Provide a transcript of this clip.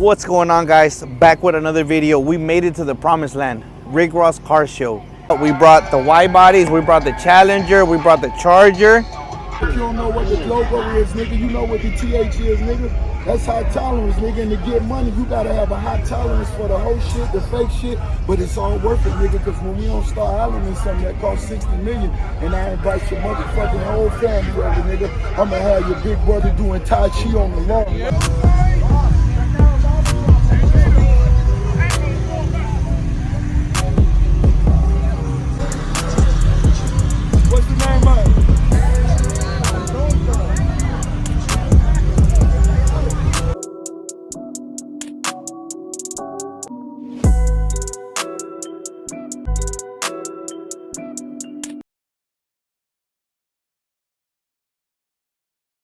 What's going on, guys? Back with another video. We made it to the promised land, Rick Ross Car Show. We brought the wide bodies, we brought the Challenger, we brought the Charger. If you don't know what the logo is, nigga, you know what the TH is, nigga. That's high tolerance, nigga. And to get money, you gotta have a high tolerance for the whole shit, the fake shit. But it's all worth it, nigga, because when we don't start hollering in something that costs 60 million, and I invite your motherfucking whole family over, nigga, I'ma have your big brother doing Tai Chi on the lawn.